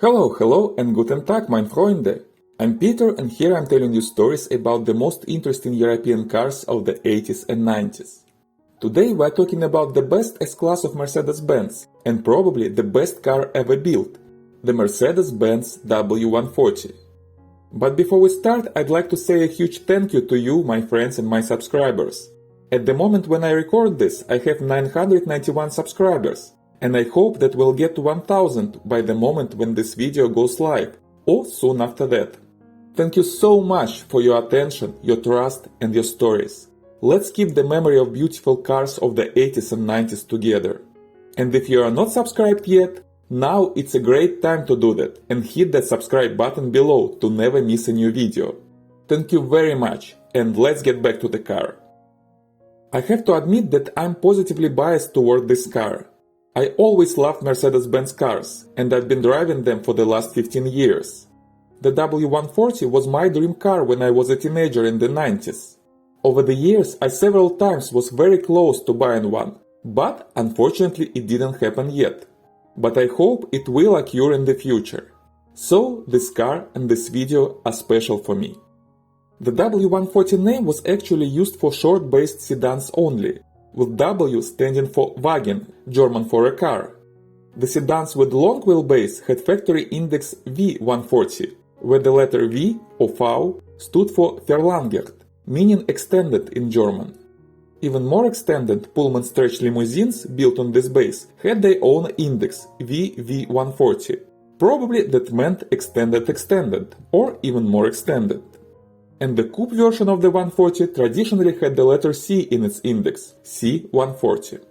Hello and guten Tag, mein Freunde! I'm Peter and here I'm telling you stories about the most interesting European cars of the 80s and 90s. Today we're talking about the best S-class of Mercedes-Benz and probably the best car ever built, the Mercedes-Benz W140. But before we start, I'd like to say a huge thank you to you, my friends and my subscribers. At the moment when I record this, I have 991 subscribers. And I hope that we'll get to 1000 by the moment when this video goes live, or soon after that. Thank you so much for your attention, your trust and your stories. Let's keep the memory of beautiful cars of the 80s and 90s together. And if you are not subscribed yet, now it's a great time to do that and hit that subscribe button below to never miss a new video. Thank you very much, and let's get back to the car. I have to admit that I'm positively biased toward this car. I always loved Mercedes-Benz cars, and I've been driving them for the last 15 years. The W140 was my dream car when I was a teenager in the 90s. Over the years, I several times was very close to buying one, but unfortunately it didn't happen yet. But I hope it will occur in the future. So this car and this video are special for me. The W140 name was actually used for short-based sedans only, with W standing for Wagen, German for a car. The sedans with long wheelbase had factory index V140, where the letter V or V stood for verlängert, meaning extended in German. Even more extended Pullman stretch limousines built on this base had their own index VV140. Probably that meant extended, or even more extended. And the Coupe version of the 140 traditionally had the letter C in its index, C140.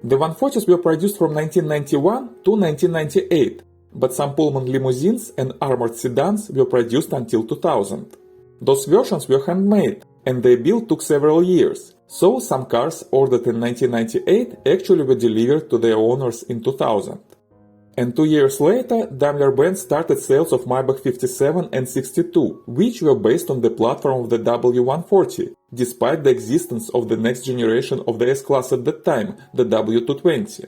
The 140s were produced from 1991 to 1998, but some Pullman limousines and armored sedans were produced until 2000. Those versions were handmade, and their build took several years, so some cars ordered in 1998 actually were delivered to their owners in 2000. And 2 years later, Daimler Benz started sales of Maybach 57 and 62, which were based on the platform of the W140, despite the existence of the next generation of the S-class at that time, the W220.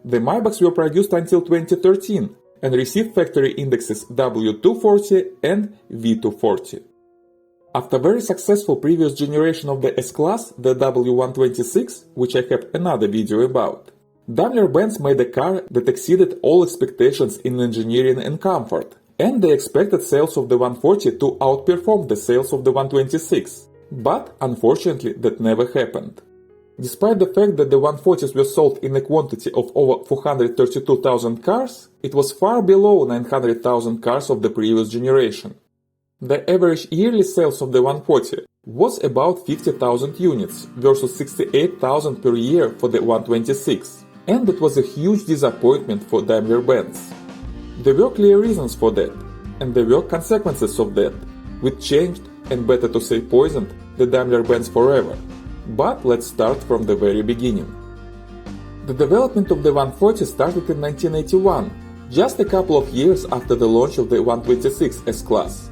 The Maybachs were produced until 2013 and received factory indexes W240 and V240. After very successful previous generation of the S-class, the W126, which I have another video about, Daimler Benz made a car that exceeded all expectations in engineering and comfort, and they expected sales of the 140 to outperform the sales of the 126, but unfortunately that never happened. Despite the fact that the 140s were sold in a quantity of over 432,000 cars, it was far below 900,000 cars of the previous generation. The average yearly sales of the 140 was about 50,000 units versus 68,000 per year for the 126. And it was a huge disappointment for Daimler Benz. There were clear reasons for that, and there were consequences of that, which changed, and better to say poisoned, the Daimler Benz forever. But let's start from the very beginning. The development of the 140 started in 1981, just a couple of years after the launch of the 126 S-Class.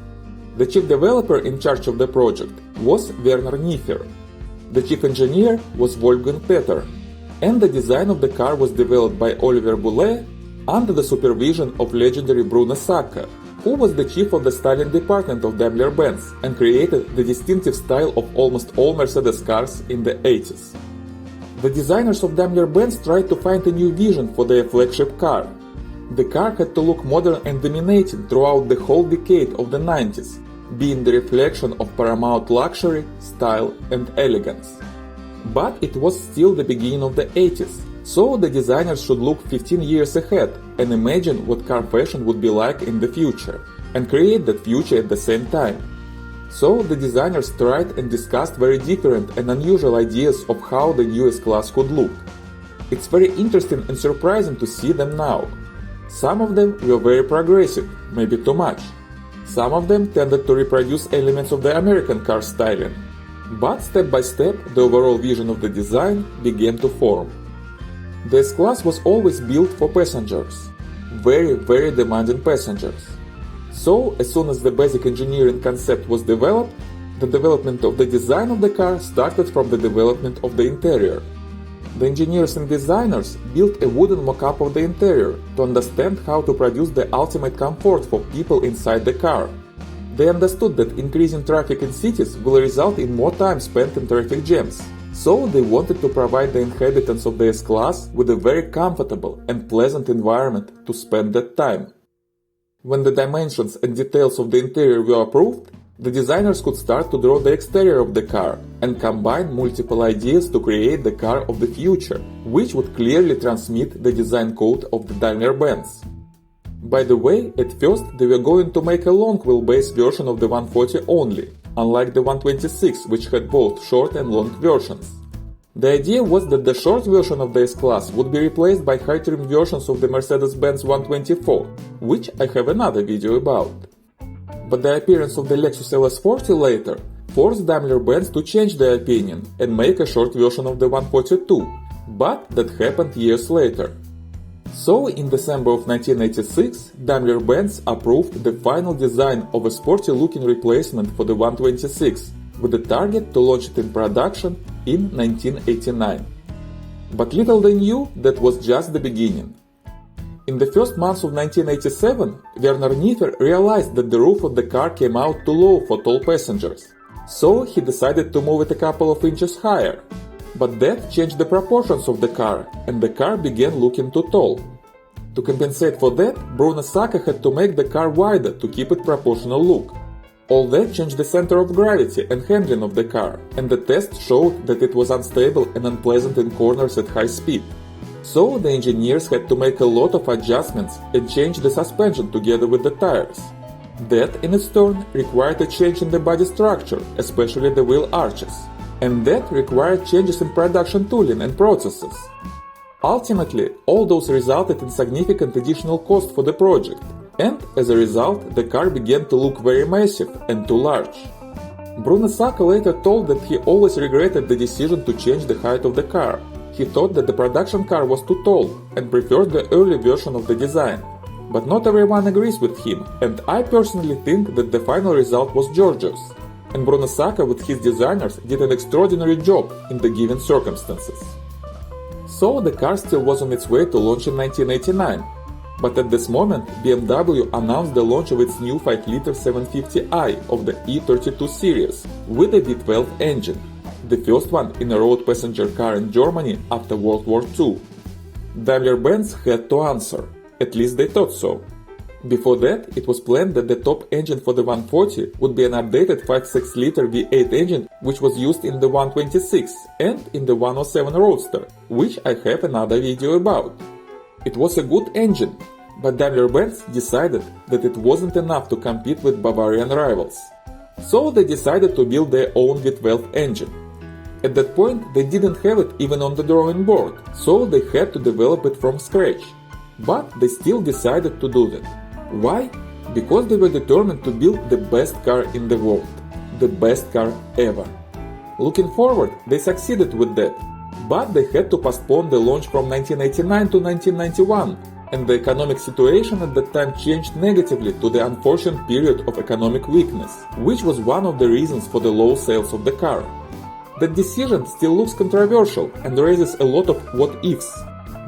The chief developer in charge of the project was Werner Niefer. The chief engineer was Wolfgang Petter. And the design of the car was developed by Oliver Boulez under the supervision of legendary Bruno Sacca, who was the chief of the styling department of Daimler Benz and created the distinctive style of almost all Mercedes cars in the 80s. The designers of Daimler Benz tried to find a new vision for their flagship car. The car had to look modern and dominating throughout the whole decade of the 90s, being the reflection of paramount luxury, style and elegance. But it was still the beginning of the 80s, so the designers should look 15 years ahead and imagine what car fashion would be like in the future, and create that future at the same time. So the designers tried and discussed very different and unusual ideas of how the new S-Class could look. It's very interesting and surprising to see them now. Some of them were very progressive, maybe too much. Some of them tended to reproduce elements of the American car styling. But step by step, the overall vision of the design began to form. The S-Class was always built for passengers. Very demanding passengers. So, as soon as the basic engineering concept was developed, the development of the design of the car started from the development of the interior. The engineers and designers built a wooden mock-up of the interior to understand how to produce the ultimate comfort for people inside the car. They understood that increasing traffic in cities will result in more time spent in traffic jams, so they wanted to provide the inhabitants of the S-Class with a very comfortable and pleasant environment to spend that time. When the dimensions and details of the interior were approved, the designers could start to draw the exterior of the car and combine multiple ideas to create the car of the future, which would clearly transmit the design code of the Daimler Benz. By the way, at first they were going to make a long wheelbase version of the 140 only, unlike the 126, which had both short and long versions. The idea was that the short version of the S-Class would be replaced by high-trim versions of the Mercedes-Benz W140, which I have another video about. But the appearance of the Lexus LS40 later forced Daimler Benz to change their opinion and make a short version of the 142, but that happened years later. So, in December of 1986, Daimler Benz approved the final design of a sporty-looking replacement for the 126, with the target to launch it in production in 1989. But little they knew that was just the beginning. In the first months of 1987, Werner Niefer realized that the roof of the car came out too low for tall passengers, so he decided to move it a couple of inches higher. But that changed the proportions of the car, and the car began looking too tall. To compensate for that, Bruno Sacca had to make the car wider to keep it proportional look. All that changed the center of gravity and handling of the car, and the test showed that it was unstable and unpleasant in corners at high speed. So the engineers had to make a lot of adjustments and change the suspension together with the tires. That, in its turn, required a change in the body structure, especially the wheel arches. And that required changes in production tooling and processes. Ultimately, all those resulted in significant additional cost for the project, and as a result, the car began to look very massive and too large. Bruno Sacca later told that he always regretted the decision to change the height of the car. He thought that the production car was too tall and preferred the early version of the design. But not everyone agrees with him, and I personally think that the final result was gorgeous. And Bruno Sacca with his designers did an extraordinary job in the given circumstances. So the car still was on its way to launch in 1989, but at this moment BMW announced the launch of its new 5-liter 750i of the E32 series with a V12 engine, the first one in a road passenger car in Germany after World War II. Daimler Benz had to answer, at least they thought so. Before that, it was planned that the top engine for the 140 would be an updated 5.6-liter V8 engine which was used in the 126 and in the 107 Roadster, which I have another video about. It was a good engine, but Daimler-Benz decided that it wasn't enough to compete with Bavarian rivals. So they decided to build their own V12 engine. At that point, they didn't have it even on the drawing board, so they had to develop it from scratch. But they still decided to do that. Why? Because they were determined to build the best car in the world. The best car ever. Looking forward, they succeeded with that. But they had to postpone the launch from 1989 to 1991, and the economic situation at that time changed negatively to the unfortunate period of economic weakness, which was one of the reasons for the low sales of the car. That decision still looks controversial and raises a lot of what-ifs.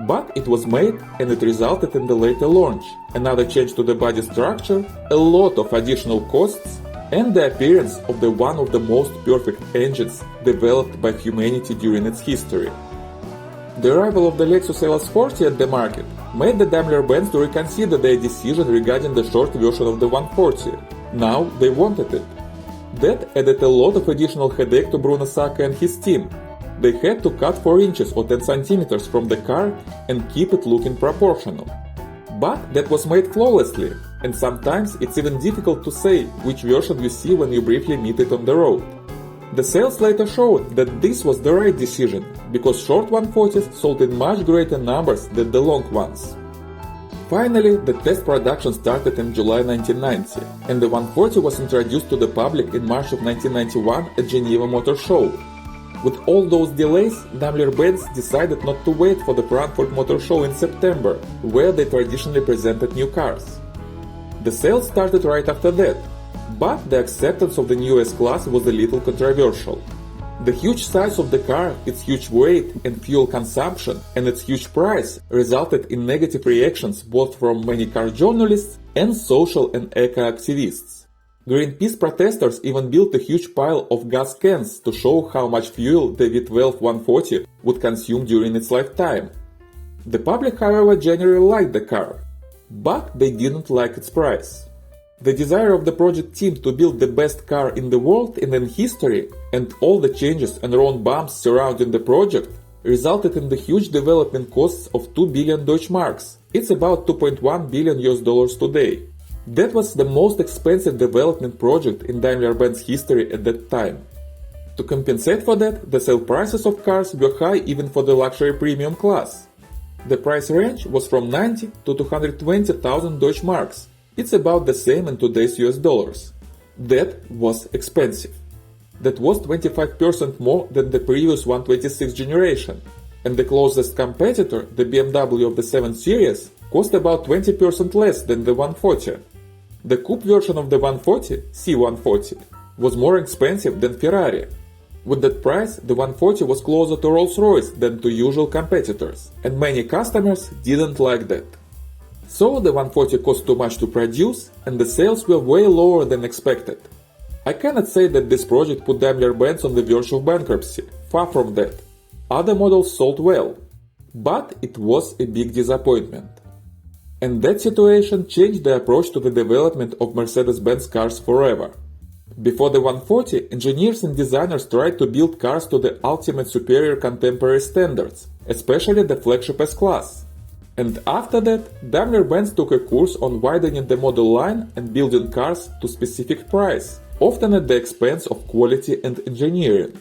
But it was made and it resulted in the later launch, another change to the body structure, a lot of additional costs, and the appearance of one of the most perfect engines developed by humanity during its history. The arrival of the Lexus LS40 at the market made the Daimler Benz to reconsider their decision regarding the short version of the 140. Now they wanted it. That added a lot of additional headache to Bruno Sacca and his team. They had to cut 4 inches or 10 centimeters from the car and keep it looking proportional. But that was made flawlessly, and sometimes it's even difficult to say which version you see when you briefly meet it on the road. The sales later showed that this was the right decision, because short 140s sold in much greater numbers than the long ones. Finally, the test production started in July 1990, and the 140 was introduced to the public in March of 1991 at Geneva Motor Show. With all those delays, Daimler-Benz decided not to wait for the Frankfurt Motor Show in September, where they traditionally presented new cars. The sales started right after that, but the acceptance of the new S-Class was a little controversial. The huge size of the car, its huge weight and fuel consumption, and its huge price resulted in negative reactions both from many car journalists and social and eco-activists. Greenpeace protesters even built a huge pile of gas cans to show how much fuel the V12 140 would consume during its lifetime. The public, however, generally liked the car, but they didn't like its price. The desire of the project team to build the best car in the world and in history, and all the changes and road bumps surrounding the project, resulted in the huge development costs of 2 billion Deutsche Marks. It's about $2.1 billion today. That was the most expensive development project in Daimler Benz history at that time. To compensate for that, the sale prices of cars were high even for the luxury premium class. The price range was from 90 to 220,000 Deutsche Marks. It's about the same in today's US dollars. That was expensive. That was 25% more than the previous 126 generation, and the closest competitor, the BMW of the 7 Series, cost about 20% less than the 140. The Coupe version of the 140, C140, was more expensive than Ferrari. With that price, the 140 was closer to Rolls-Royce than to usual competitors, and many customers didn't like that. So the 140 cost too much to produce, and the sales were way lower than expected. I cannot say that this project put Daimler Benz on the verge of bankruptcy, far from that. Other models sold well, but it was a big disappointment. And that situation changed the approach to the development of Mercedes-Benz cars forever. Before the 140, engineers and designers tried to build cars to the ultimate superior contemporary standards, especially the flagship S-class. And after that, Daimler Benz took a course on widening the model line and building cars to specific price, often at the expense of quality and engineering.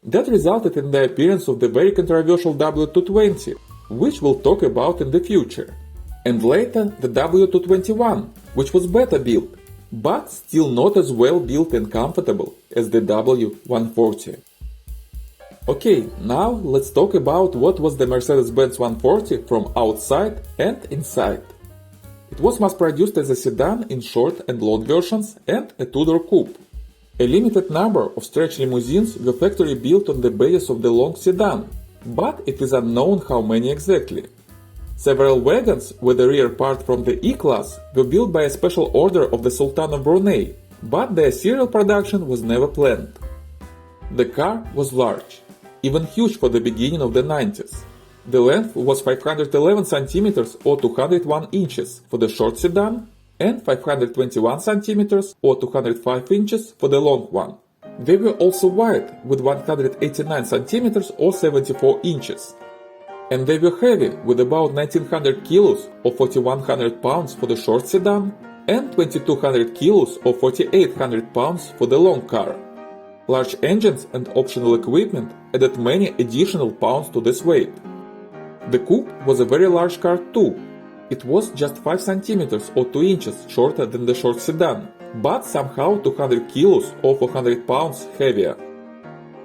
That resulted in the appearance of the very controversial W220, which we'll talk about in the future. And later the W221, which was better built, but still not as well built and comfortable as the W140. Okay, now let's talk about what was the Mercedes-Benz 140 from outside and inside. It was mass-produced as a sedan in short and long versions and a two-door coupe. A limited number of stretch limousines were factory built on the basis of the long sedan, but it is unknown how many exactly. Several wagons with a rear part from the E-class were built by a special order of the Sultan of Brunei, but their serial production was never planned. The car was large, even huge for the beginning of the 90s. The length was 511 cm or 201 inches for the short sedan and 521 cm or 205 inches for the long one. They were also wide with 189 cm or 74 inches. And they were heavy with about 1900 kilos or 4100 pounds for the short sedan and 2200 kilos or 4800 pounds for the long car. Large engines and optional equipment added many additional pounds to this weight. The coupe was a very large car too. It was just 5 cm or 2 inches shorter than the short sedan, but somehow 200 kilos or 400 pounds heavier.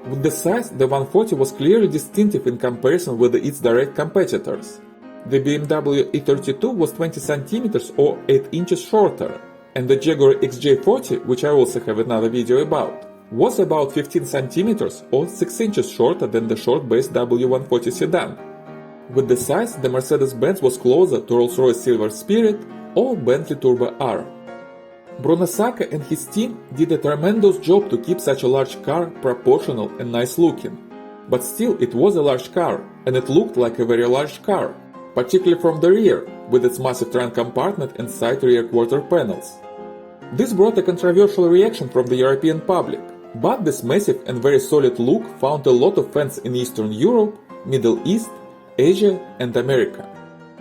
With the size, the 140 was clearly distinctive in comparison with its direct competitors. The BMW E32 was 20 cm or 8 inches shorter, and the Jaguar XJ40, which I also have another video about, was about 15 cm or 6 inches shorter than the short-base W140 sedan. With the size, the Mercedes-Benz was closer to Rolls-Royce Silver Spirit or Bentley Turbo R. Bruno Sacca and his team did a tremendous job to keep such a large car proportional and nice looking. But still, it was a large car, and it looked like a very large car, particularly from the rear, with its massive trunk compartment and side rear quarter panels. This brought a controversial reaction from the European public, but this massive and very solid look found a lot of fans in Eastern Europe, Middle East, Asia and America.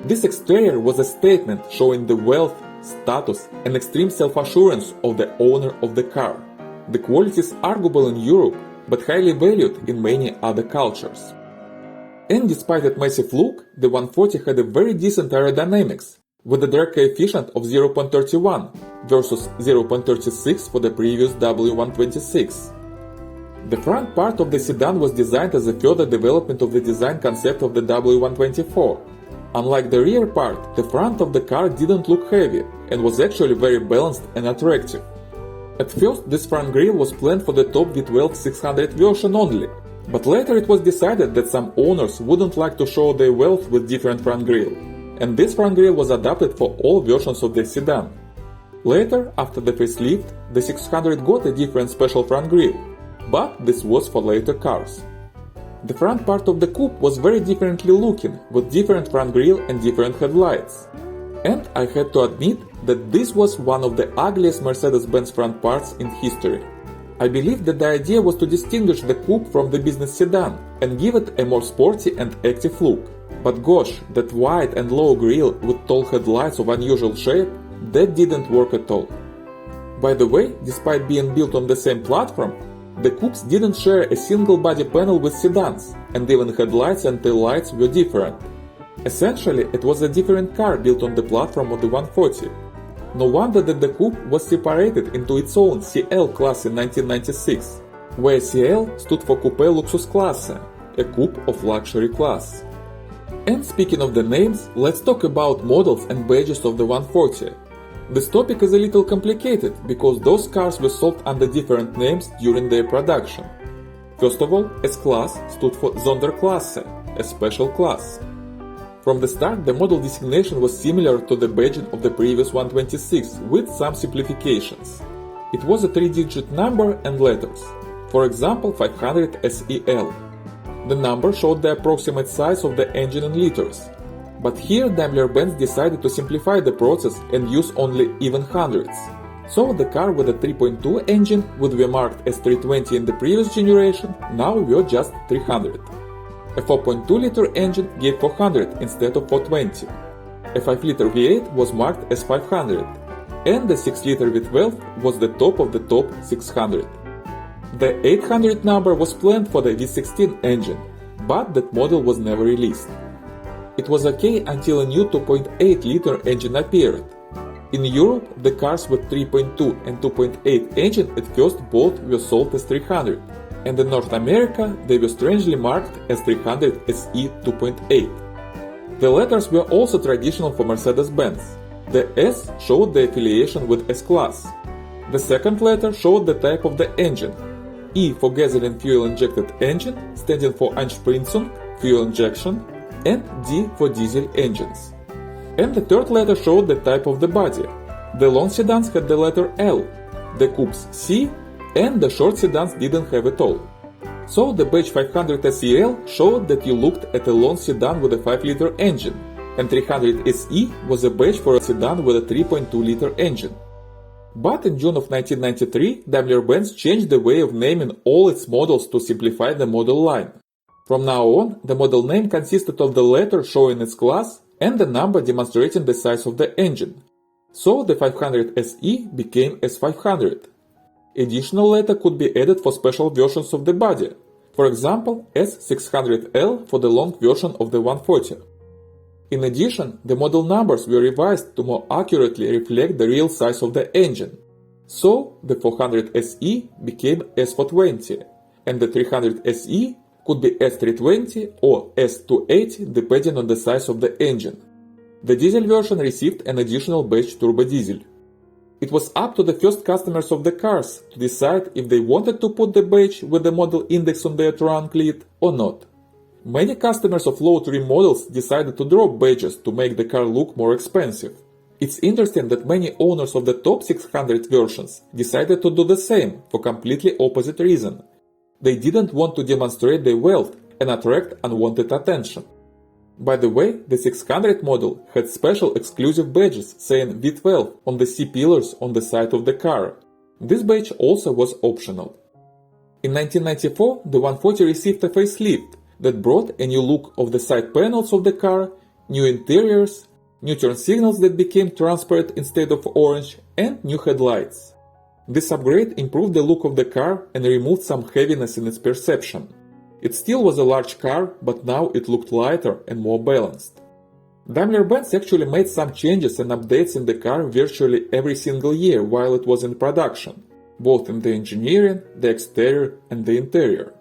This exterior was a statement showing the wealth, status and extreme self-assurance of the owner of the car. The quality is arguable in Europe, but highly valued in many other cultures. And despite that massive look, the 140 had a very decent aerodynamics, with a drag coefficient of 0.31 versus 0.36 for the previous W126. The front part of the sedan was designed as a further development of the design concept of the W124. Unlike the rear part, the front of the car didn't look heavy and was actually very balanced and attractive. At first, this front grille was planned for the top V12 600 version only, But later it was decided that some owners wouldn't like to show their wealth with different front grille, and this front grille was adapted for all versions of the sedan. Later, after the facelift, the 600 got a different special front grille, but this was for later cars. The front part of the Coupe was very differently looking, with different front grille and different headlights. And I had to admit that this was one of the ugliest Mercedes-Benz front parts in history. I believe that the idea was to distinguish the Coupe from the business sedan and give it a more sporty and active look. But gosh, that wide and low grille with tall headlights of unusual shape, that didn't work at all. By the way, despite being built on the same platform, the Coupes didn't share a single body panel with sedans, and even headlights and taillights were different. Essentially, it was a different car built on the platform of the 140. No wonder that the Coupe was separated into its own CL class in 1996, where CL stood for Coupe Luxusklasse, a coupe of luxury class. And speaking of the names, let's talk about models and badges of the 140. This topic is a little complicated because those cars were sold under different names during their production. First of all, S-class stood for Sonderklasse, a special class. From the start, the model designation was similar to the badging of the previous 126 with some simplifications. It was a 3-digit number and letters, for example 500 SEL. The number showed the approximate size of the engine in liters. But here Daimler Benz decided to simplify the process and use only even hundreds. So the car with a 3.2 engine would be marked as 320 in the previous generation, now were just 300. A 4.2-liter engine gave 400 instead of 420. A 5-liter V8 was marked as 500, and the 6-liter V12 was the top of the top 600. The 800 number was planned for the V16 engine, but that model was never released. It was okay until a new 2.8-liter engine appeared. In Europe, the cars with 3.2 and 2.8 engine at first both were sold as 300, and in North America they were strangely marked as 300 SE 2.8. The letters were also traditional for Mercedes-Benz. The S showed the affiliation with S-class. The second letter showed the type of the engine. E for gasoline fuel-injected engine, standing for Anspritzung, fuel injection, and D for diesel engines. And the third letter showed the type of the body. The long sedans had the letter L, the coupes C, and the short sedans didn't have it all. So the badge 500 SEL showed that you looked at a long sedan with a 5-liter engine, and 300 SE was a badge for a sedan with a 3.2-liter engine. But in June of 1993, Daimler Benz changed the way of naming all its models to simplify the model line. From now on, the model name consisted of the letter showing its class and the number demonstrating the size of the engine. So the 500 SE became S500. Additional letter could be added for special versions of the body, for example S600L for the long version of the 140. In addition, the model numbers were revised to more accurately reflect the real size of the engine. So the 400 SE became S420, and the 300 SE could be S320 or S280 depending on the size of the engine. The diesel version received an additional badge turbo diesel. It was up to the first customers of the cars to decide if they wanted to put the badge with the model index on their trunk lid or not. Many customers of low trim models decided to drop badges to make the car look more expensive. It's interesting that many owners of the top 600 versions decided to do the same for completely opposite reason. They didn't want to demonstrate their wealth and attract unwanted attention. By the way, the 600 model had special exclusive badges saying V12 on the C-pillars on the side of the car. This badge also was optional. In 1994, the 140 received a facelift that brought a new look of the side panels of the car, new interiors, new turn signals that became transparent instead of orange, and new headlights. This upgrade improved the look of the car and removed some heaviness in its perception. It still was a large car, but now it looked lighter and more balanced. Daimler Benz actually made some changes and updates in the car virtually every single year while it was in production, both in the engineering, the exterior, and the interior.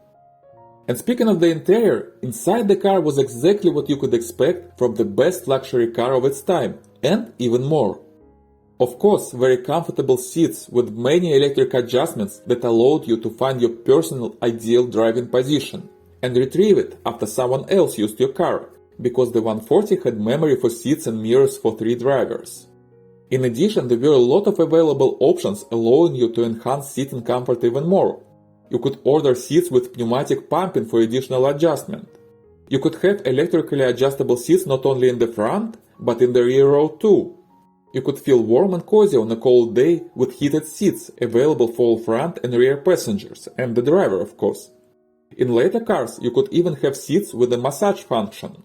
And speaking of the interior, inside the car was exactly what you could expect from the best luxury car of its time, and even more. Of course, very comfortable seats with many electric adjustments that allowed you to find your personal ideal driving position and retrieve it after someone else used your car, because the 140 had memory for seats and mirrors for 3 drivers. In addition, there were a lot of available options allowing you to enhance seating comfort even more. You could order seats with pneumatic pumping for additional adjustment. You could have electrically adjustable seats not only in the front, but in the rear row too. You could feel warm and cozy on a cold day with heated seats available for all front and rear passengers, and the driver of course. In later cars, you could even have seats with a massage function.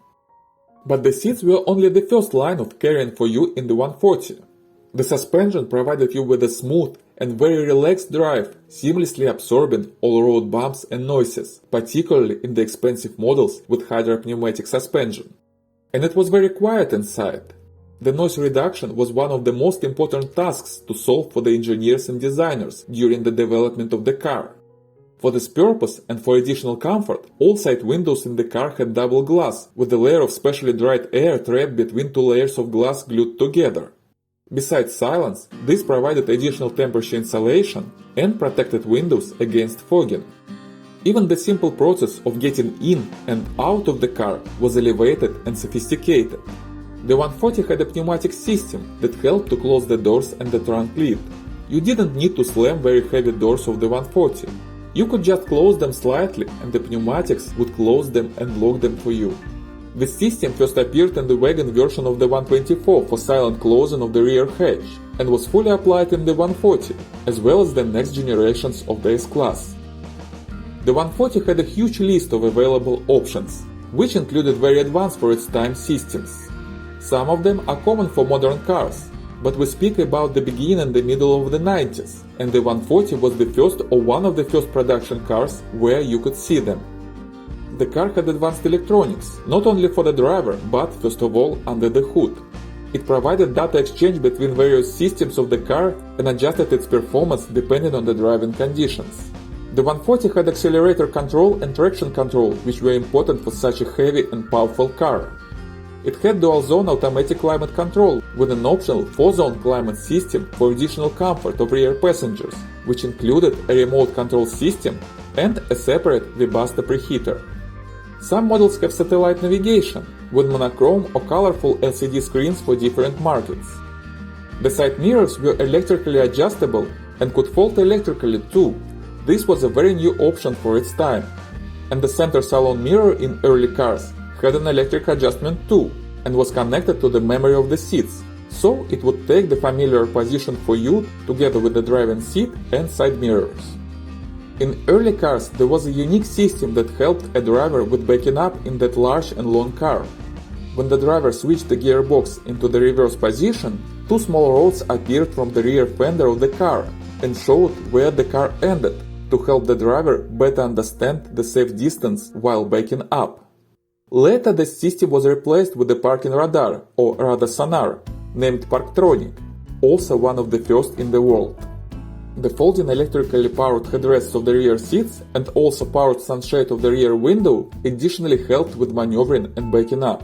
But the seats were only the first line of carrying for you in the 140. The suspension provided you with a smooth and very relaxed drive, seamlessly absorbing all road bumps and noises, particularly in the expensive models with hydropneumatic suspension. And it was very quiet inside. The noise reduction was one of the most important tasks to solve for the engineers and designers during the development of the car. For this purpose and for additional comfort, all side windows in the car had double glass with a layer of specially dried air trapped between 2 layers of glass glued together. Besides silence, this provided additional temperature insulation and protected windows against fogging. Even the simple process of getting in and out of the car was elevated and sophisticated. The 140 had a pneumatic system that helped to close the doors and the trunk lid. You didn't need to slam very heavy doors of the 140. You could just close them slightly and the pneumatics would close them and lock them for you. This system first appeared in the wagon version of the 124 for silent closing of the rear hatch and was fully applied in the 140, as well as the next generations of the S-Class. The 140 had a huge list of available options, which included very advanced for its time systems. Some of them are common for modern cars, but we speak about the beginning and the middle of the 90s, and the 140 was the first or one of the first production cars where you could see them. The car had advanced electronics, not only for the driver, but first of all under the hood. It provided data exchange between various systems of the car and adjusted its performance depending on the driving conditions. The 140 had accelerator control and traction control, which were important for such a heavy and powerful car. It had dual-zone automatic climate control with an optional 4-zone climate system for additional comfort of rear passengers, which included a remote control system and a separate Webasto preheater. Some models have satellite navigation with monochrome or colorful LCD screens for different markets. The side mirrors were electrically adjustable and could fold electrically too. This was a very new option for its time. And the center salon mirror in early cars had an electric adjustment too, and was connected to the memory of the seats, so it would take the familiar position for you together with the driving seat and side mirrors. In early cars there was a unique system that helped a driver with backing up in that large and long car. When the driver switched the gearbox into the reverse position, 2 small rods appeared from the rear fender of the car and showed where the car ended to help the driver better understand the safe distance while backing up. Later the system was replaced with the parking radar, or radar sonar, named Parktronic, also one of the first in the world. The folding electrically powered headrests of the rear seats and also powered sunshade of the rear window additionally helped with maneuvering and backing up.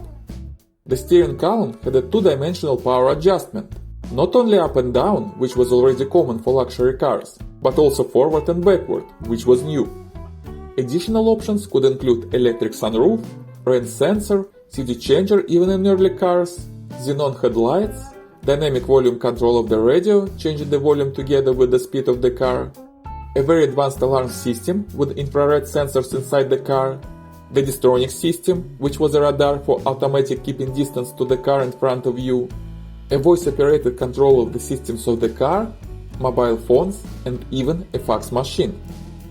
The steering column had a 2-dimensional power adjustment, not only up and down, which was already common for luxury cars, but also forward and backward, which was new. Additional options could include electric sunroof, rain sensor, CD changer even in early cars, xenon headlights, dynamic volume control of the radio, changing the volume together with the speed of the car, a very advanced alarm system with infrared sensors inside the car, the Distronic system, which was a radar for automatic keeping distance to the car in front of you, a voice-operated control of the systems of the car, mobile phones, and even a fax machine.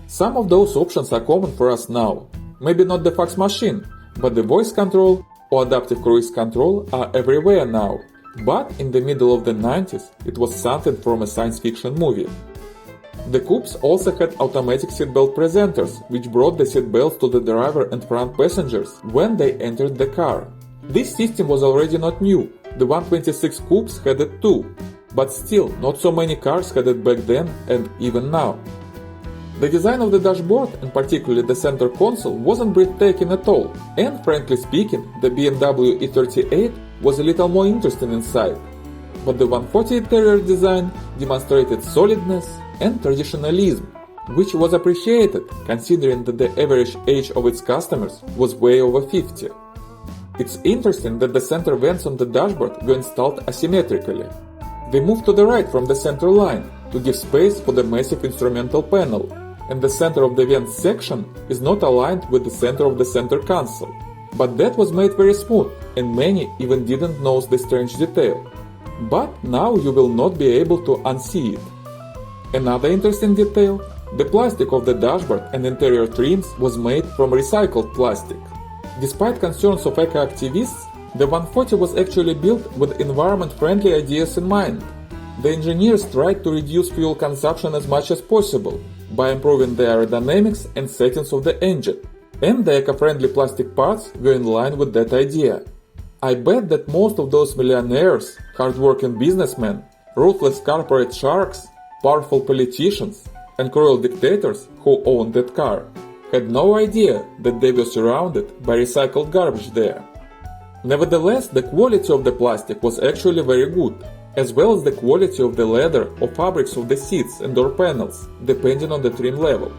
Some of those options are common for us now. Maybe not the fax machine, but the voice control or adaptive cruise control are everywhere now. But in the middle of the 90s, it was something from a science fiction movie. The Coupes also had automatic seatbelt presenters, which brought the seatbelts to the driver and front passengers when they entered the car. This system was already not new. The 126 Coupes had it too, but still not so many cars had it back then and even now. The design of the dashboard, and particularly the center console, wasn't breathtaking at all, and frankly speaking, the BMW E38 was a little more interesting inside. but the 140 interior design demonstrated solidness and traditionalism, which was appreciated considering that the average age of its customers was way over 50. It's interesting that the center vents on the dashboard were installed asymmetrically. They moved to the right from the center line to give space for the massive instrumental panel, and the center of the vent section is not aligned with the center of the center console. But that was made very smooth, and many even didn't notice the strange detail. But now you will not be able to unsee it. Another interesting detail, the plastic of the dashboard and interior trims was made from recycled plastic. Despite concerns of eco-activists, the 140 was actually built with environment-friendly ideas in mind. The engineers tried to reduce fuel consumption as much as possible by improving the aerodynamics and settings of the engine, and the eco-friendly plastic parts were in line with that idea. I bet that most of those millionaires, hard-working businessmen, ruthless corporate sharks, powerful politicians, and cruel dictators who owned that car had no idea that they were surrounded by recycled garbage there. Nevertheless, the quality of the plastic was actually very good, as well as the quality of the leather or fabrics of the seats and door panels, depending on the trim level.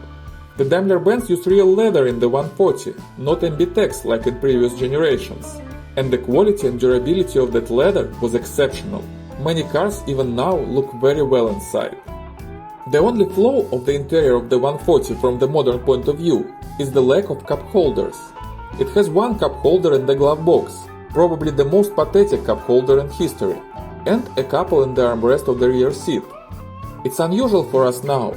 The Daimler Benz used real leather in the 140, not MBTEX like in previous generations, and the quality and durability of that leather was exceptional. Many cars even now look very well inside. The only flaw of the interior of the 140 from the modern point of view is the lack of cup holders. It has one cup holder in the glove box, probably the most pathetic cup holder in history, and a couple in the armrest of the rear seat. It's unusual for us now,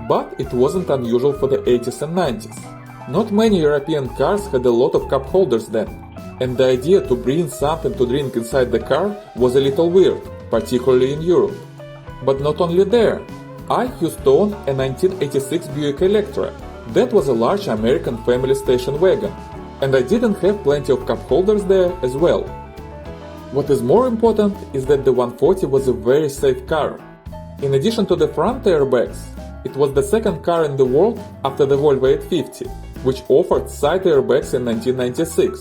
but it wasn't unusual for the 80s and 90s. Not many European cars had a lot of cup holders then, and the idea to bring something to drink inside the car was a little weird, particularly in Europe. But not only there. I used to own a 1986 Buick Electra. That was a large American family station wagon, and I didn't have plenty of cup holders there as well. What is more important is that the 140 was a very safe car. In addition to the front airbags, it was the second car in the world after the Volvo 850, which offered side airbags in 1996.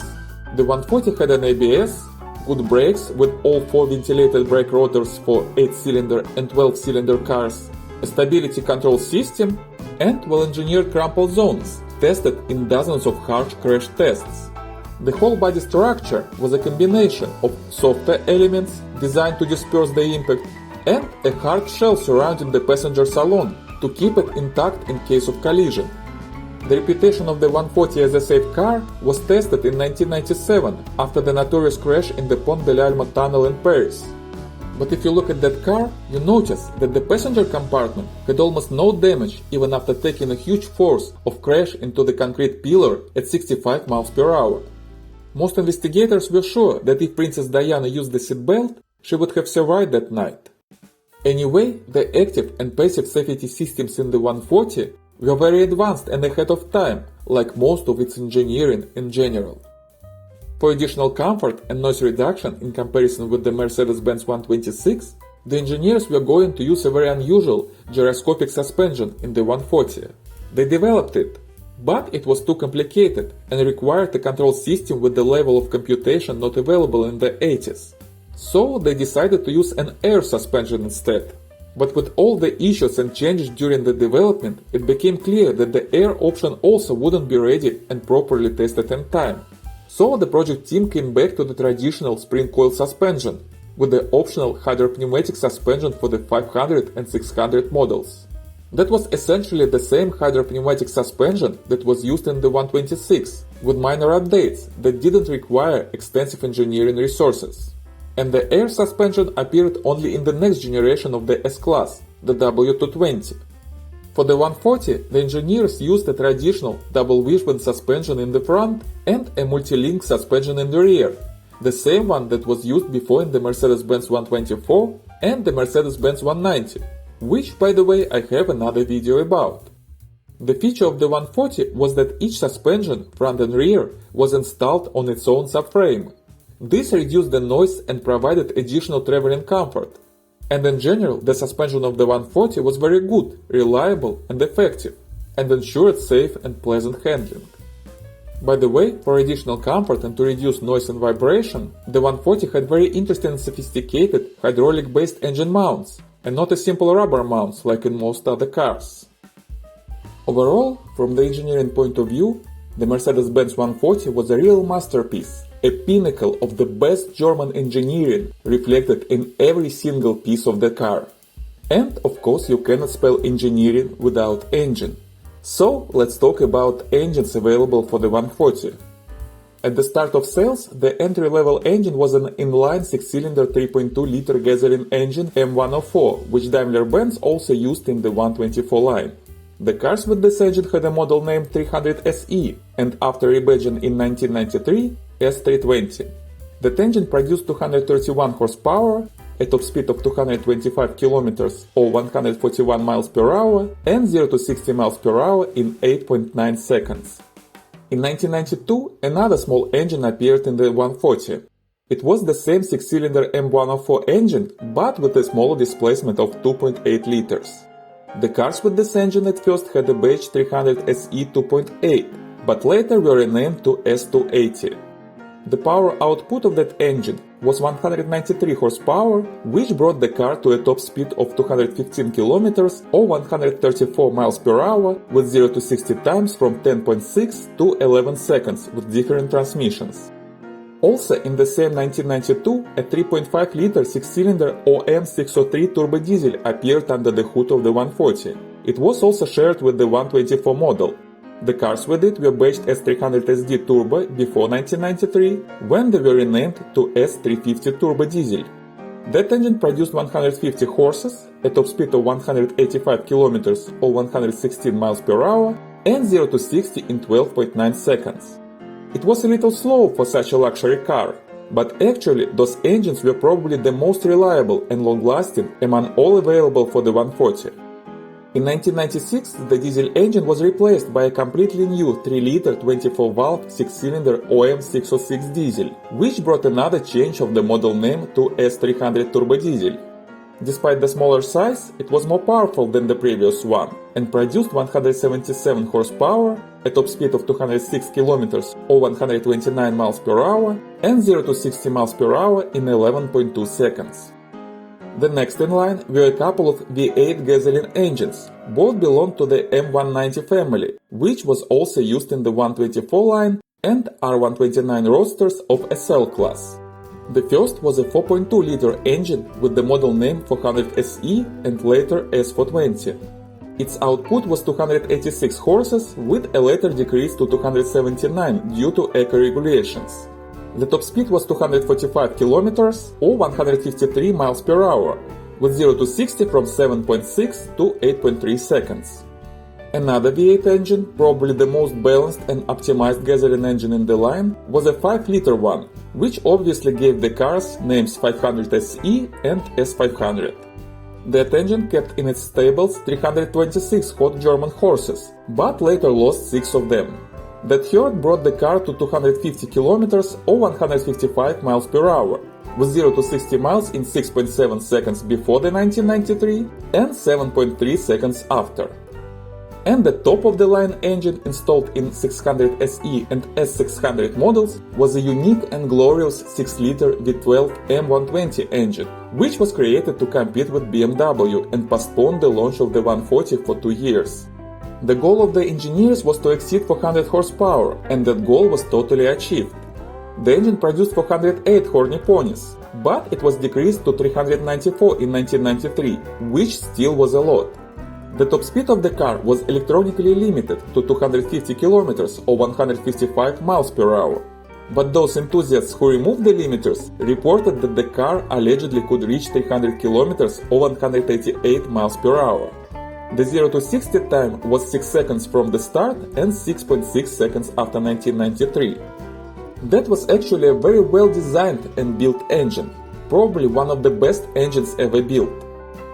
The 140 had an ABS, good brakes with all 4 ventilated brake rotors for 8-cylinder and 12-cylinder cars, a stability control system, and well-engineered crumple zones, tested in dozens of harsh crash tests. The whole body structure was a combination of softer elements designed to disperse the impact and a hard shell surrounding the passenger salon to keep it intact in case of collision. The reputation of the 140 as a safe car was tested in 1997 after the notorious crash in the Pont de l'Alma tunnel in Paris. But if you look at that car, you notice that the passenger compartment had almost no damage even after taking a huge force of crash into the concrete pillar at 65 miles per hour. Most investigators were sure that if Princess Diana used the seatbelt, she would have survived that night. Anyway, the active and passive safety systems in the 140 were very advanced and ahead of time, like most of its engineering in general. For additional comfort and noise reduction in comparison with the Mercedes-Benz 126, the engineers were going to use a very unusual gyroscopic suspension in the 140. They developed it, but it was too complicated and required a control system with the level of computation not available in the 80s. So they decided to use an air suspension instead. But with all the issues and changes during the development, it became clear that the air option also wouldn't be ready and properly tested in time. So the project team came back to the traditional spring coil suspension, with the optional hydropneumatic suspension for the 500 and 600 models. That was essentially the same hydropneumatic suspension that was used in the 126, with minor updates that didn't require extensive engineering resources. And the air suspension appeared only in the next generation of the S-class, the W220. For the 140, the engineers used a traditional double wishbone suspension in the front and a multi-link suspension in the rear, the same one that was used before in the Mercedes-Benz 124 and the Mercedes-Benz 190, which, by the way, I have another video about. The feature of the 140 was that each suspension, front and rear, was installed on its own subframe. This reduced the noise and provided additional traveling comfort. And in general, the suspension of the 140 was very good, reliable and effective, and ensured safe and pleasant handling. By the way, for additional comfort and to reduce noise and vibration, the 140 had very interesting and sophisticated hydraulic-based engine mounts, and not a simple rubber mounts like in most other cars. Overall, from the engineering point of view, the Mercedes-Benz 140 was a real masterpiece, a pinnacle of the best German engineering reflected in every single piece of the car. And of course you cannot spell engineering without engine. So let's talk about engines available for the 140. At the start of sales, the entry-level engine was an inline 6-cylinder 3.2-liter gasoline engine M104, which Daimler Benz also used in the 124 line. The cars with this engine had a model name 300 SE, and after rebadging in 1993, S320. That engine produced 231 horsepower, a top speed of 225 km or 141 miles per hour, and 0 to 60 miles per hour in 8.9 seconds. In 1992, another small engine appeared in the 140. It was the same 6-cylinder M104 engine, but with a smaller displacement of 2.8 liters. The cars with this engine at first had a badge 300 SE 2.8, but later were renamed to S280. The power output of that engine was 193 horsepower, which brought the car to a top speed of 215 km or 134 miles per hour with 0 to 60 times from 10.6 to 11 seconds with different transmissions. Also in the same 1992, a 3.5-liter 6-cylinder OM603 turbo diesel appeared under the hood of the 140. It was also shared with the 124 model. The cars with it were badged S300SD Turbo before 1993, when they were renamed to S350 Turbo Diesel. That engine produced 150 horses, a top speed of 185 km or 116 miles per hour, and 0 to 60 in 12.9 seconds. It was a little slow for such a luxury car, but actually those engines were probably the most reliable and long-lasting among all available for the 140. In 1996, the diesel engine was replaced by a completely new 3-liter 24-valve 6-cylinder OM606 diesel, which brought another change of the model name to S300 Turbo Diesel. Despite the smaller size, it was more powerful than the previous one and produced 177 horsepower, a top speed of 206 km or 129 miles per hour, and 0 to 60 miles per hour in 11.2 seconds. The next in line were a couple of V8 gasoline engines, both belonged to the M190 family, which was also used in the 124 line and R129 roadsters of SL class. The first was a 4.2-liter engine with the model name 400 SE and later S420. Its output was 286 horses, with a later decrease to 279 due to eco regulations. The top speed was 245 km or 153 miles per hour, with 0 to 60 from 7.6 to 8.3 seconds. Another V8 engine, probably the most balanced and optimized gasoline engine in the line, was a 5-liter one, which obviously gave the cars names 500 SE and S500. That engine kept in its stables 326 hot German horses, but later lost 6 of them. That herd brought the car to 250 km or 155 miles per hour, with 0 to 60 miles in 6.7 seconds before the 1993 and 7.3 seconds after. And the top-of-the-line engine installed in 600 SE and S600 models was a unique and glorious 6-liter V12 M120 engine, which was created to compete with BMW and postpone the launch of the 140 for 2 years. The goal of the engineers was to exceed 400 horsepower, and that goal was totally achieved. The engine produced 408 horny ponies, but it was decreased to 394 in 1993, which still was a lot. The top speed of the car was electronically limited to 250 km or 155 miles per hour. But those enthusiasts who removed the limiters reported that the car allegedly could reach 300 km or 188 miles per hour. The 0 to 60 time was 6 seconds from the start and 6.6 seconds after 1993. That was actually a very well designed and built engine, probably one of the best engines ever built.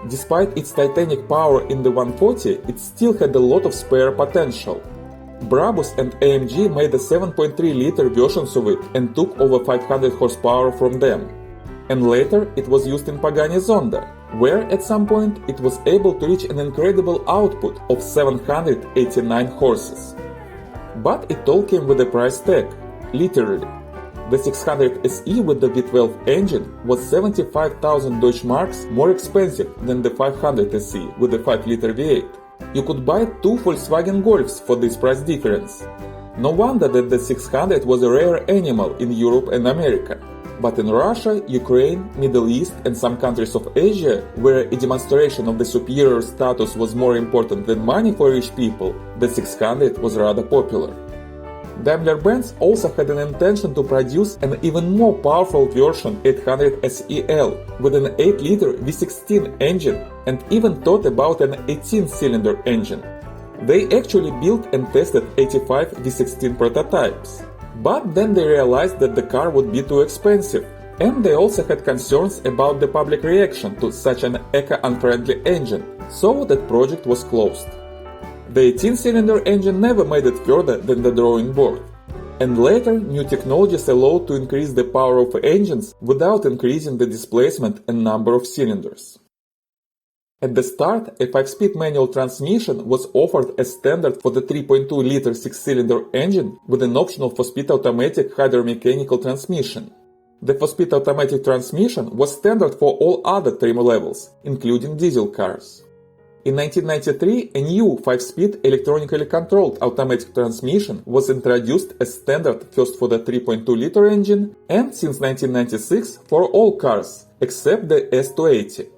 Despite its titanic power in the 140, it still had a lot of spare potential. Brabus and AMG made a 7.3-liter versions of it and took over 500 horsepower from them. And later it was used in Pagani Zonda, where at some point it was able to reach an incredible output of 789 horses. But it all came with a price tag, literally. The 600 SE with the V12 engine was 75,000 Deutschmarks more expensive than the 500 SE with the 5-liter V8. You could buy 2 Volkswagen Golfs for this price difference. No wonder that the 600 was a rare animal in Europe and America. But in Russia, Ukraine, Middle East and some countries of Asia, where a demonstration of the superior status was more important than money for rich people, the 600 was rather popular. Daimler Benz also had an intention to produce an even more powerful version 800 SEL with an 8-liter V16 engine and even thought about an 18-cylinder engine. They actually built and tested 85 V16 prototypes. But then they realized that the car would be too expensive, and they also had concerns about the public reaction to such an eco-unfriendly engine, so that project was closed. The 18-cylinder engine never made it further than the drawing board. And later, new technologies allowed to increase the power of engines without increasing the displacement and number of cylinders. At the start, a 5-speed manual transmission was offered as standard for the 3.2-liter 6-cylinder engine with an optional 4-speed automatic hydromechanical transmission. The 4-speed automatic transmission was standard for all other trim levels, including diesel cars. In 1993, a new 5-speed electronically controlled automatic transmission was introduced as standard first for the 3.2-liter engine and since 1996 for all cars except the S280.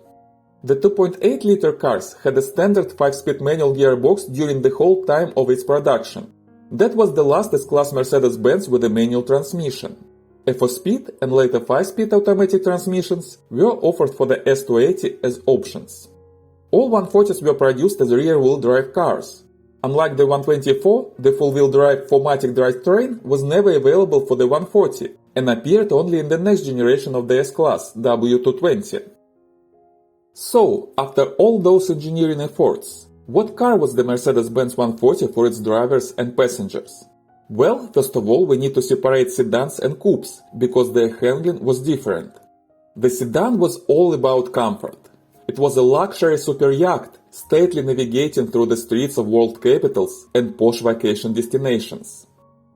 The 2.8-liter cars had a standard 5-speed manual gearbox during the whole time of its production. That was the last S-class Mercedes-Benz with a manual transmission. A 4-speed and later 5-speed automatic transmissions were offered for the S280 as options. All 140s were produced as rear-wheel drive cars. Unlike the 124, the full-wheel drive 4MATIC drivetrain was never available for the 140 and appeared only in the next generation of the S-Class, W220. So, after all those engineering efforts, what car was the Mercedes-Benz 140 for its drivers and passengers? Well, first of all, we need to separate sedans and coupes, because their handling was different. The sedan was all about comfort. It was a luxury super yacht, stately navigating through the streets of world capitals and posh vacation destinations.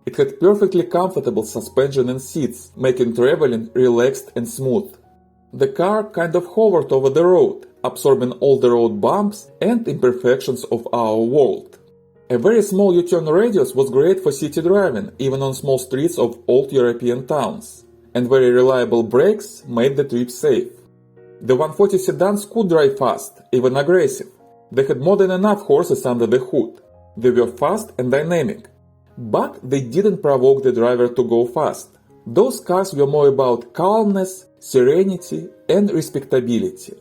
It had perfectly comfortable suspension and seats, making traveling relaxed and smooth. The car kind of hovered over the road, absorbing all the road bumps and imperfections of our world. A very small U-turn radius was great for city driving, even on small streets of old European towns, and very reliable brakes made the trip safe. The 140 sedans could drive fast, even aggressive. They had more than enough horses under the hood. They were fast and dynamic. But they didn't provoke the driver to go fast. Those cars were more about calmness, serenity and respectability.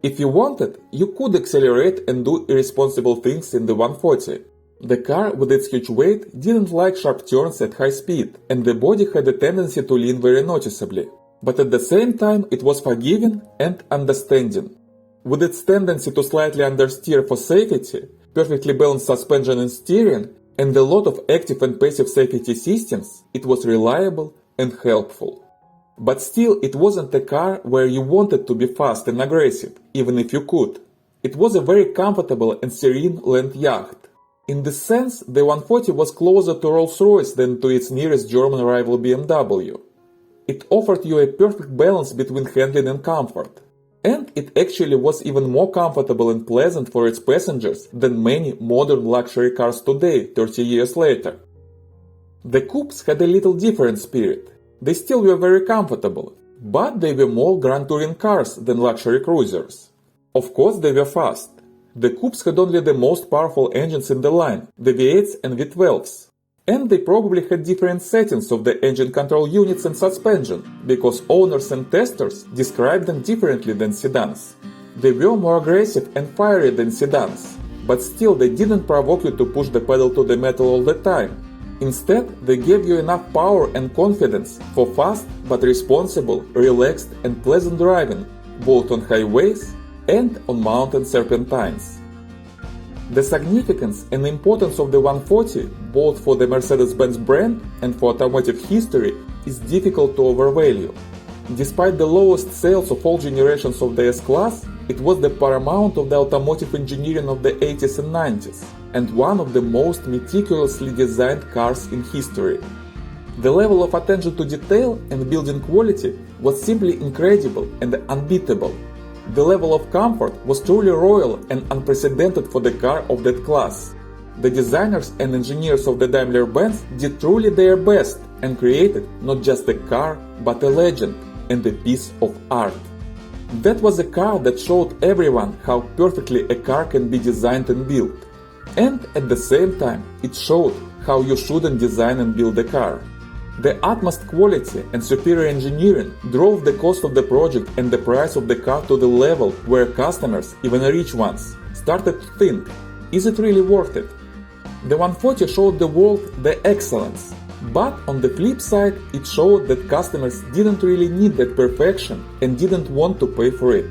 If you wanted, you could accelerate and do irresponsible things in the 140. The car with its huge weight didn't like sharp turns at high speed, and the body had a tendency to lean very noticeably. But at the same time it was forgiving and understanding. With its tendency to slightly understeer for safety, perfectly balanced suspension and steering, and a lot of active and passive safety systems, it was reliable and helpful. But still, it wasn't a car where you wanted to be fast and aggressive, even if you could. It was a very comfortable and serene land yacht. In this sense, the 140 was closer to Rolls-Royce than to its nearest German rival BMW. It offered you a perfect balance between handling and comfort. And it actually was even more comfortable and pleasant for its passengers than many modern luxury cars today, 30 years later. The coupes had a little different spirit. They still were very comfortable, but they were more grand touring cars than luxury cruisers. Of course, they were fast. The coupes had only the most powerful engines in the line, the V8s and V12s. And they probably had different settings of the engine control units and suspension, because owners and testers described them differently than sedans. They were more aggressive and fiery than sedans, but still they didn't provoke you to push the pedal to the metal all the time. Instead, they gave you enough power and confidence for fast but responsible, relaxed and pleasant driving, both on highways and on mountain serpentines. The significance and importance of the 140, both for the Mercedes-Benz brand and for automotive history, is difficult to overvalue. Despite the lowest sales of all generations of the S-Class, it was the paramount of the automotive engineering of the 80s and 90s, and one of the most meticulously designed cars in history. The level of attention to detail and building quality was simply incredible and unbeatable. The level of comfort was truly royal and unprecedented for the car of that class. The designers and engineers of the Daimler Benz did truly their best and created not just a car, but a legend and a piece of art. That was a car that showed everyone how perfectly a car can be designed and built. And at the same time, it showed how you shouldn't design and build a car. The utmost quality and superior engineering drove the cost of the project and the price of the car to the level where customers, even rich ones, started to think, is it really worth it? The 140 showed the world the excellence, but on the flip side, it showed that customers didn't really need that perfection and didn't want to pay for it.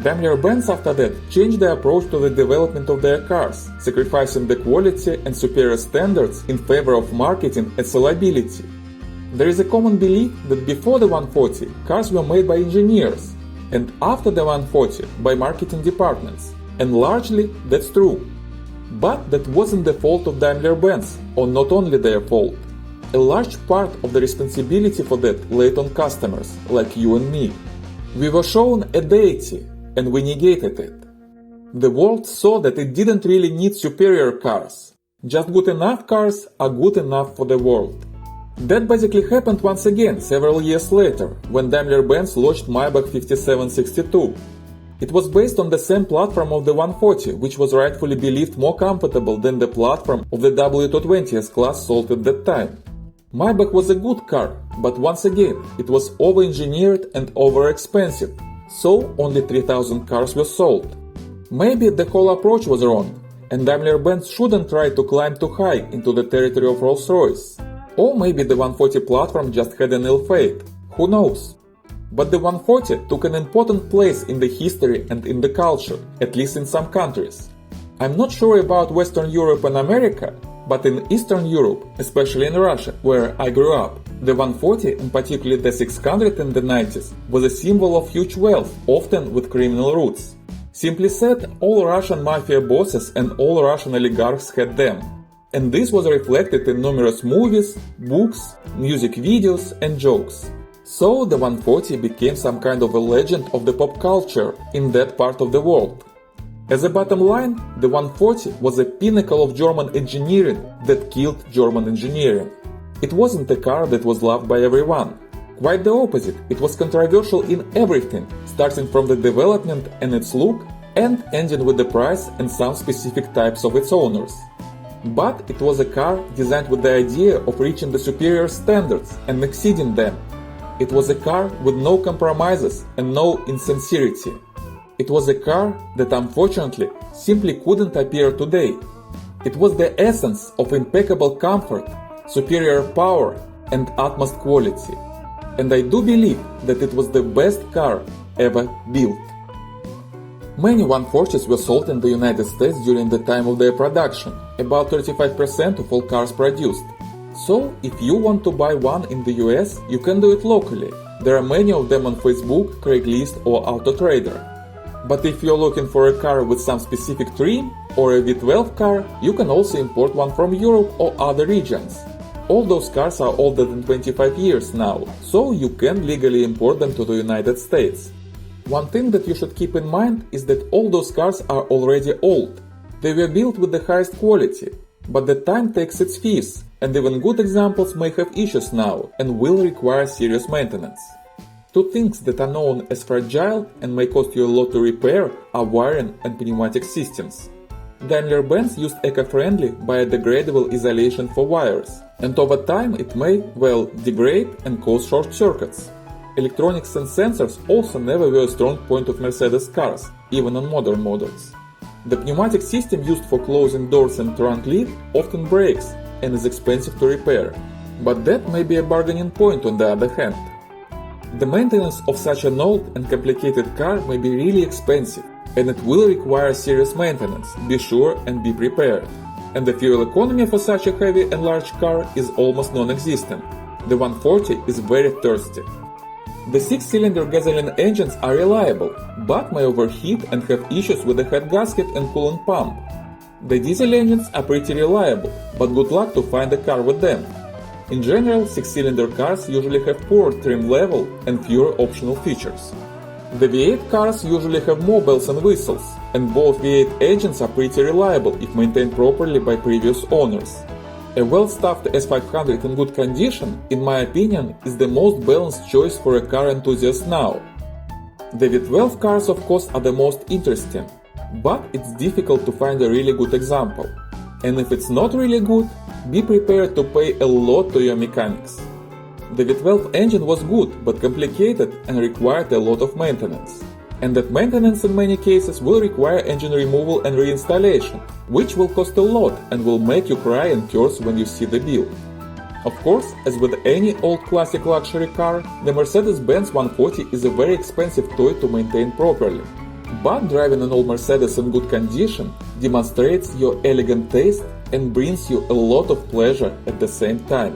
Daimler Benz after that changed the approach to the development of their cars, sacrificing the quality and superior standards in favor of marketing and sellability. There is a common belief that before the 140, cars were made by engineers, and after the 140, by marketing departments, and largely that's true. But that wasn't the fault of Daimler Benz, or not only their fault. A large part of the responsibility for that laid on customers, like you and me. We were shown a deity, and we negated it. The world saw that it didn't really need superior cars. Just good enough cars are good enough for the world. That basically happened once again several years later, when Daimler Benz launched Maybach 5762. It was based on the same platform of the 140, which was rightfully believed more comfortable than the platform of the W220 S-Class sold at that time. Maybach was a good car, but once again, it was over-engineered and over-expensive, so only 3,000 cars were sold. Maybe the whole approach was wrong, and Daimler Benz shouldn't try to climb too high into the territory of Rolls-Royce. Or maybe the 140 platform just had an ill fate, who knows? But the 140 took an important place in the history and in the culture, at least in some countries. I'm not sure about Western Europe and America, but in Eastern Europe, especially in Russia, where I grew up, the 140, and particularly the 600 in the 90s, was a symbol of huge wealth, often with criminal roots. Simply said, all Russian mafia bosses and all Russian oligarchs had them. And this was reflected in numerous movies, books, music videos and jokes. So the 140 became some kind of a legend of the pop culture in that part of the world. As a bottom line, the 140 was a pinnacle of German engineering that killed German engineering. It wasn't a car that was loved by everyone. Quite the opposite, it was controversial in everything, starting from the development and its look, and ending with the price and some specific types of its owners. But it was a car designed with the idea of reaching the superior standards and exceeding them. It was a car with no compromises and no insincerity. It was a car that unfortunately simply couldn't appear today. It was the essence of impeccable comfort, superior power and utmost quality. And I do believe that it was the best car ever built. Many 140s were sold in the United States during the time of their production, about 35% of all cars produced. So, if you want to buy one in the US, you can do it locally. There are many of them on Facebook, Craigslist or AutoTrader. But if you're looking for a car with some specific trim or a V12 car, you can also import one from Europe or other regions. All those cars are older than 25 years now, so you can legally import them to the United States. One thing that you should keep in mind is that all those cars are already old. They were built with the highest quality, but the time takes its fees, and even good examples may have issues now and will require serious maintenance. Two things that are known as fragile and may cost you a lot to repair are wiring and pneumatic systems. Daimler Benz used eco-friendly biodegradable isolation for wires, and over time it may, degrade and cause short circuits. Electronics and sensors also never were a strong point of Mercedes cars, even on modern models. The pneumatic system used for closing doors and trunk lid often breaks and is expensive to repair, but that may be a bargaining point on the other hand. The maintenance of such an old and complicated car may be really expensive, and it will require serious maintenance, be sure and be prepared. And the fuel economy for such a heavy and large car is almost non-existent. The 140 is very thirsty. The 6-cylinder gasoline engines are reliable, but may overheat and have issues with the head gasket and coolant pump. The diesel engines are pretty reliable, but good luck to find a car with them. In general, 6-cylinder cars usually have poor trim level and fewer optional features. The V8 cars usually have more bells and whistles, and both V8 engines are pretty reliable if maintained properly by previous owners. A well-stuffed S500 in good condition, in my opinion, is the most balanced choice for a car enthusiast now. The V12 cars of course are the most interesting, but it's difficult to find a really good example. And if it's not really good, be prepared to pay a lot to your mechanics. The V12 engine was good but complicated and required a lot of maintenance. And that maintenance in many cases will require engine removal and reinstallation, which will cost a lot and will make you cry and curse when you see the bill. Of course, as with any old classic luxury car, the Mercedes-Benz W140 is a very expensive toy to maintain properly. But driving an old Mercedes in good condition demonstrates your elegant taste and brings you a lot of pleasure at the same time.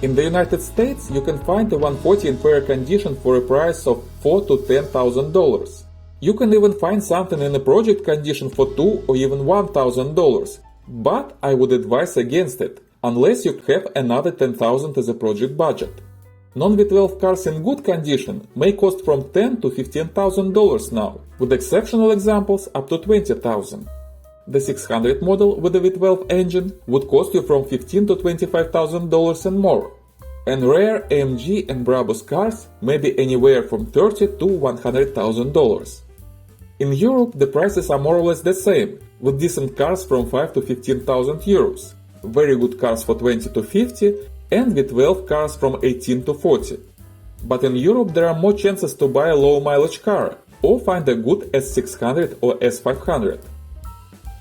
In the United States, you can find a W140 in fair condition for a price of $4,000 to $10,000. You can even find something in a project condition for $2,000 or even $1,000, but I would advise against it, unless you have another $10,000 as a project budget. Non-V12 cars in good condition may cost from $10,000 to $15,000 now, with exceptional examples up to $20,000. The 600 model with the V12 engine would cost you from $15,000 to $25,000 and more, and rare AMG and Brabus cars may be anywhere from $30,000 to $100,000. In Europe, the prices are more or less the same, with decent cars from 5,000 to 15,000 euros, very good cars for 20 to 50, and V12 cars from 18 to 40. But in Europe there are more chances to buy a low mileage car, or find a good S600 or S500.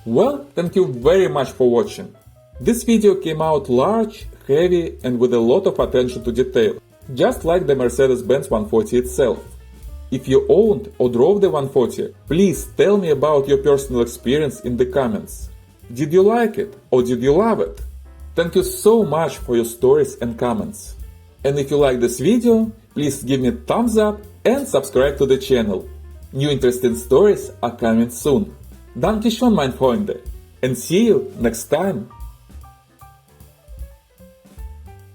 Well, thank you very much for watching. This video came out large, heavy and with a lot of attention to detail, just like the Mercedes-Benz W140 itself. If you owned or drove the W140, please tell me about your personal experience in the comments. Did you like it or did you love it? Thank you so much for your stories and comments. And if you like this video, please give me a thumbs up and subscribe to the channel. New interesting stories are coming soon. Danke schön, mein Freunde, and see you next time.